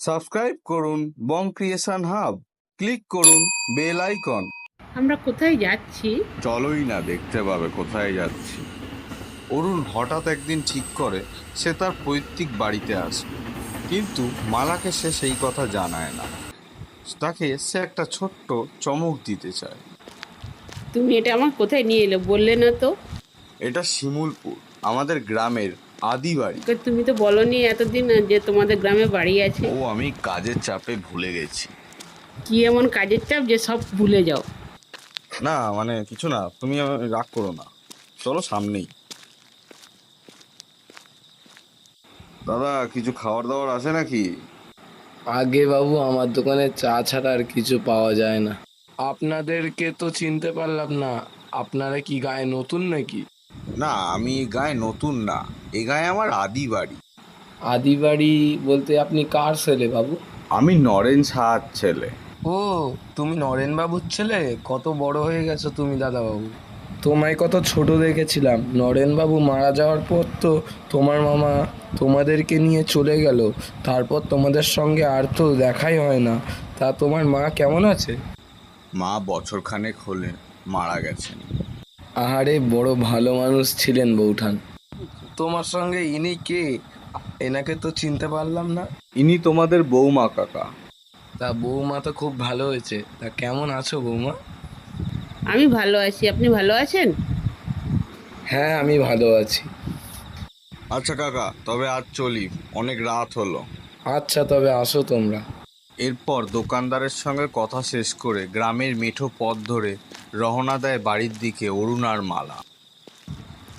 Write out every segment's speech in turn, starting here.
Subscribe করুন বং creation hub, click করুন bell icon. আমরা কোথায় যাচ্ছি? চলোই না, দেখতে পাবে কোথায় যাচ্ছি। অরুণ হঠাৎ একদিন ঠিক করে সে তার পৈতৃক বাড়িতে আসবে, কিন্তু মালাকে সে সেই কথা জানায় না। তাকে সে একটা ছোট্ট চমক দিতে চায়। তুমি এটা আমার কোথায় নিয়ে এলে বললে না তো? এটা শিমুলপুর, আমাদের গ্রামের আদি বাড়ি। তুমি তো বলনি এতদিন যে তোমাদের গ্রামে বাড়ি আছে। ও, আমি কাজের চাপে ভুলে গেছি। কি এমন কাজের চাপ যে সব ভুলে যাও? না মানে কিছু না, তুমি রাগ করো না, চলো সামনেই। দাদা, কিছু খাবার দাবার আছে নাকি? আগে বাবু, আমার দোকানে চা ছাড়া আর কিছু পাওয়া যায় না। আপনাদেরকে তো চিনতে পারলাম না। আপনারা কি গায়ে নতুন নাকি? না, আমি এই গায়ে নতুন না, এই গায়ে আমার আদি বাড়ি। আদিবাড়ি বলতে আপনি কার ছেলে বাবু? আমি নরেন সাহার ছেলে। ও, তুমি নরেন বাবুর ছেলে? কত বড় হয়ে গেছো তুমি দাদা বাবু। তোমায় কত ছোট দেখেছিলাম। নরেন বাবু মারা যাওয়ার পর তো তোমার মামা তোমাদেরকে নিয়ে চলে গেল। তারপর তোমাদের সঙ্গে আর তো দেখাই হয় না। তা তোমার মা কেমন আছে? মা বছরখানেক হলে মারা গেছেন। আহারে, বড় ভালো মানুষ ছিলেন বৌঠান। তোমার সঙ্গে ইনি কে? এনাকে তো চিনতে পারলাম না। ইনি তোমাদের বৌমা কাকা। তা বৌমা তো খুব ভালো হয়েছে। তা কেমন আছো বৌমা? আমি ভালো আছি, আপনি ভালো আছেন? হ্যাঁ, আমি ভালো আছি। আচ্ছা কাকা, তবে আজ চলি, অনেক রাত হলো। আচ্ছা, তবে আসো তোমরা। এরপর দোকানদারের সঙ্গে কথা শেষ করে গ্রামের মেঠো পথ ধরে রওনা দেয় বাড়ির দিকে অরুণ আর মালা।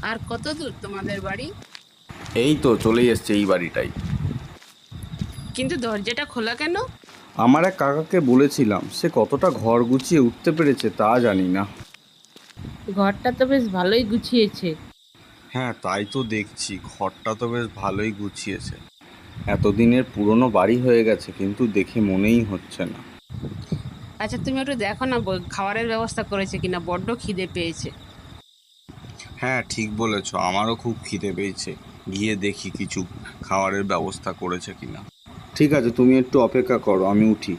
আর কত দূর তোমাদের বাড়ি? এই তো চলেই এসছে এই বাড়িটাই। কিন্তু দরজাটা খোলা কেন? আমার এক কাকাকে বলেছিলাম, সে কতটা ঘর গুছিয়ে উঠতে পেরেছে তা জানি না। ঘরটা তো বেশ ভালোই গুছিয়েছে। হ্যাঁ, তাই তো দেখছি, ঘরটা তো বেশ ভালোই গুছিয়েছে। এতদিনের পুরনো বাড়ি হয়ে গেছে, কিন্তু দেখে মনেই হচ্ছে না। আচ্ছা, তুমি একটু দেখো না খাবারের ব্যবস্থা করেছে কিনা, বড্ড খিদে পেয়েছে। হ্যাঁ ঠিক বলেছ, আমারও খুব খিদে পেয়েছে, গিয়ে দেখি কিছু খাবারের ব্যবস্থা করেছে কিনা। ঠিক আছে, তুমি একটু অপেক্ষা করো, আমি উঠি।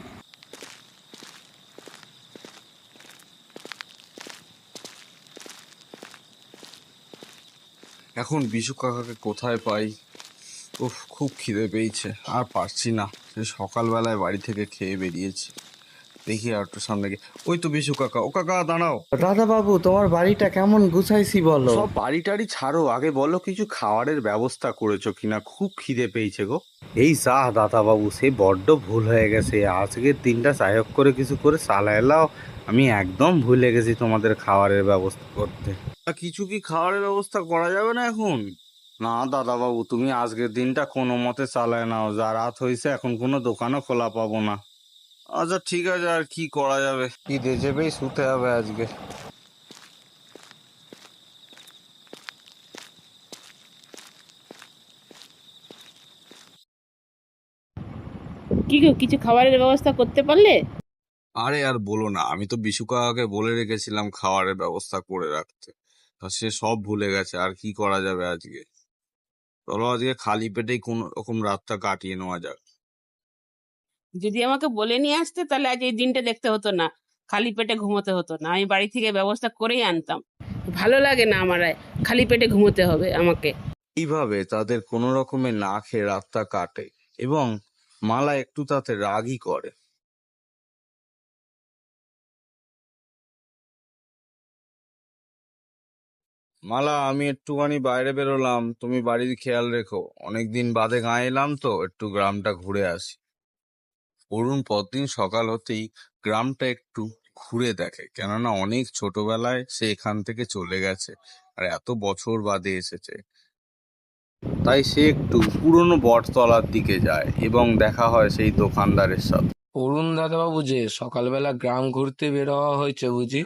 এখন বিশু কাকাকে কোথায় পাই? উফ, খুব খিদে পেয়েছে, আর পারছি না। সে সকালবেলায় বাড়ি থেকে খেয়ে বেরিয়েছি। দেখি আর একটু সামনে গিয়ে, ওই তো বিশু কাকা। ও কাকা, দাঁড়াও। দাদা বাবু, তোমার বাড়িটা কেমন গুছাইছি বলো। সব বাড়ি টাড়ি ছাড়ো, আগে বলো কিছু খাবারের ব্যবস্থা করেছো কিনা, খুব খিদে পেয়েছে গো। এই যা দাদা বাবু, সে বড্ড ভুল হয়ে গেছে। আজকের দিনটা সায়ক করে কিছু করে চালাইলাও। আমি একদম ভুলে গেছি তোমাদের খাবারের ব্যবস্থা করতে। তা কিছু কি খাবারের ব্যবস্থা করা যাবে না এখন? না দাদা বাবু, তুমি আজকের দিনটা কোনো মতে চালায় নাও, যা রাত হয়েছে এখন কোনো দোকানও খোলা পাবো না। আচ্ছা ঠিক আছে, আর কি করা যাবে। খিদে চেপেই শুতে হবে আজকে। কি গো, কিছু খাবারের ব্যবস্থা করতে পারলে? আরে আর বলো না, আমি তো বিশু কাকাকে বলে রেখেছিলাম খাবারের ব্যবস্থা করে রাখতে। তা সে সব ভুলে গেছে, আর কি করা যাবে আজকে। চলো আজকে খালি পেটেই কোন রকম রাতটা কাটিয়ে নেওয়া যাক। যদি আমাকে বলে নিয়ে আসতে তাহলে আজ এই দিনটা দেখতে হতো না, খালি পেটে ঘুমোতে হতো না, আমি বাড়ি থেকে ব্যবস্থা করেই আনতাম। ভালো লাগে না আমার আর খালি পেটে ঘুমোতে হবে আমাকে। এইভাবে তাদের কোনো রকমে না খেয়ে রাতটা কাটে, এবং মালা একটু তাতে রাগই করে। মালা, আমি একটুখানি বাইরে বেরোলাম, তুমি বাড়ির খেয়াল রেখো। অনেকদিন বাদে গাঁয়ে এলাম তো, একটু গ্রামটা ঘুরে আসি। অরুণ পরদিন সকাল হতেই গ্রামটা একটু ঘুরে দেখে, কেননা অনেক ছোটবেলায় সে এখান থেকে চলে গেছে, আর এত বছর বাদে এসেছে। তাই সে একটু পুরনো বটতলার দিকে যায় এবং দেখা হয় সেই দোকানদারের সাথে। অরুণ দাদা বাবু, যে সকালবেলা গ্রাম ঘুরতে বের হওয়া হয়েছে বুঝি?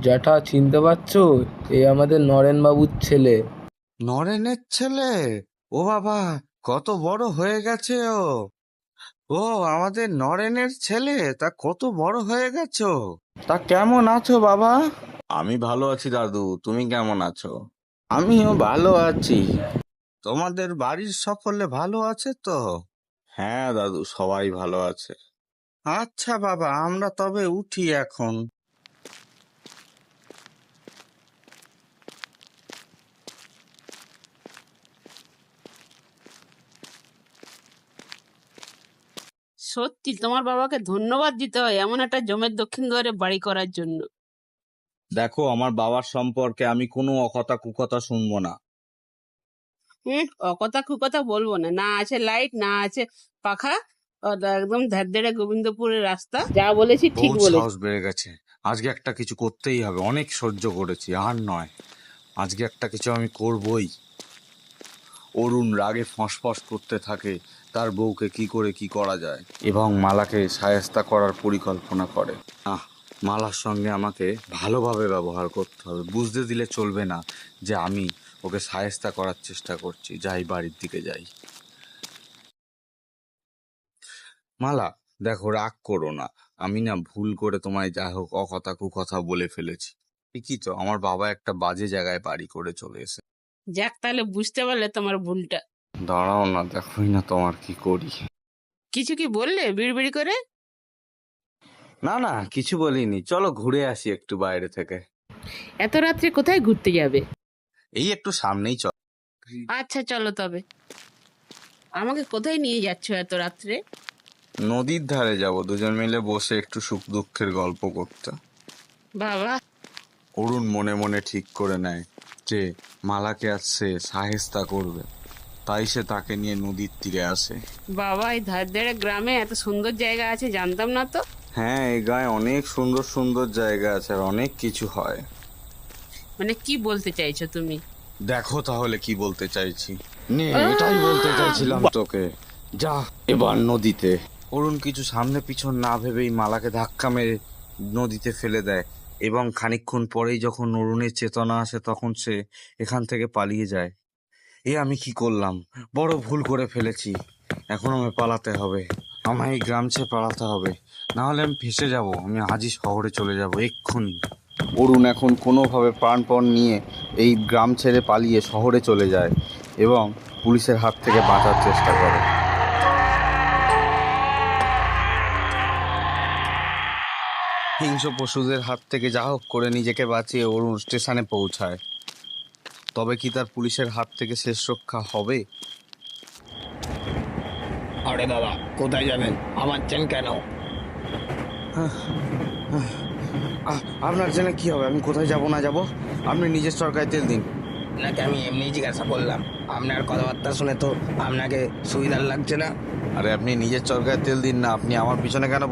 জ্যাঠা, চিনতে পারছো? এই আমাদের নরেন বাবুর ছেলে। নরেনের ছেলে? ও বাবা, কত বড় হয়ে গেছে ও! ও, আমাদের নরেনের ছেলে, তা কত বড় হয়ে গেছো। তা কেমন আছো বাবা? আমি ভালো আছি দাদু, তুমি কেমন আছো? আমিও ভালো আছি। তোমাদের বাড়ির সকলে ভালো আছে তো? হ্যাঁ দাদু, সবাই ভালো আছে। আচ্ছা বাবা, আমরা তবে উঠি এখন। সত্যি তোমার বাবাকে ধন্যবাদ দিতে হয় এমন একটা জমের দক্ষিণ দুয়ারে বাড়ি করার জন্য। দেখো, আমার বাবার সম্পর্কে আমি কোনো অকথা কুকথা শুনবো না। অকথা কুকথা বলবো না, না আছে লাইট, না আছে পাখা, একদম ধারদেড়ে গোবিন্দপুরের রাস্তা। যা বলেছি ঠিক বহুত বলেছি। সাহস বেড়ে গেছে। আজকে একটা কিছু করতেই হবে, অনেক সহ্য করেছি, আর নয়। আজকে একটা কিছু আমি করবই। অরুণ রাগে ফসফস করতে থাকে তার বউকে কি করে কি করা যায়, এবং মালাকে শায়েস্তা করার পরিকল্পনা করে। মালার সঙ্গে আমাকে ভালোভাবে ব্যবহার করতে হবে, বুঝতে দিলে চলবে না যে আমি ওকে শায়েস্তা করার চেষ্টা করছি। যাই, বাড়ির দিকে যাই। মালা, দেখো, রাগ করো না। আমি না ভুল করে তোমায় যা হোক অকথা কুকথা বলে ফেলেছি। ঠিকই তো, আমার বাবা একটা বাজে জায়গায় বাড়ি করে চলে এসে। যাক, তাহলে বুঝতে পারলে তোমার ভুলটা। দাঁড়াও না, দেখোই না তোমার কি করি। কিছু কি বললে বিড়বিড় করে? না না, কিছু বলিনি। চলো ঘুরে আসি একটু বাইরে থেকে। এত রাত্রে কোথায় ঘুরতে যাবে? এই একটু সামনেই চল। আচ্ছা চলো তবে। আমাকে কোথায় নিয়ে যাচ্ছ এত রাত্রে? নদীর ধারে যাব, দুজন মিলে বসে একটু সুখ দুঃখের গল্প করতে। বাবা, অরুণ মনে মনে ঠিক করে নেয় যে মালাকে আজ সে শায়েস্তা করবে, তাই সে তাকে নিয়ে নদীর তীরে আসে। বাবা, এই ধারদেড়ে গ্রামে এত সুন্দর জায়গা আছে জানতাম না তো। হ্যাঁ, এই গায়ে অনেক সুন্দর সুন্দর জায়গা আছে, আর অনেক কিছু হয়। মানে কি বলতে চাইছো তুমি? দেখো তাহলে কি বলতে চাইছি। নে, এটাই বলতে চাইছিলাম তোকে। যা এবার নদীতে। অরুণ কিছু সামনে পিছন না ভেবেই মালাকে ধাক্কা মেরে নদীতে ফেলে দেয়, এবং খানিকক্ষণ পরেই যখন অরুণের চেতনা আসে তখন সে এখান থেকে পালিয়ে যায়। আমি কি করলাম? বড় ভুল করে ফেলেছি। এখন আমায় পালাতে হবে। আমায় এই গ্রাম ছেড়ে পালাতে হবে, না হলে আমি ফেঁসে যাব। আমি আজই শহরে চলে যাব, এক্ষুনি। অরুণ এখন কোনোভাবে প্রাণপণ নিয়ে এই গ্রাম ছেড়ে পালিয়ে শহরে চলে যায় এবং পুলিশের হাত থেকে বাঁচার চেষ্টা করে। হিংস্র পশুদের হাত থেকে যা হোক করে নিজেকে বাঁচিয়ে অরুণ স্টেশনে পৌঁছায়। তবে কি তার পুলিশের হাত থেকে শেষ রক্ষা হবে? আরে দাদা, কোথায় যাবেন? আমার চেন কেন? আপনার জেনে কি হবে? আমি কোথায় যাব না যাব? আপনি নিজের সরকারি তেল দিন। নাকি আমি এমনি জিজ্ঞাসা করলাম? আপনার কথাবার্তা শুনে তো আপনাকে সুবিধার লাগছে না। আরে আপনি নিজের সরকারি তেল দিন না, আপনি আমার পিছনে কেন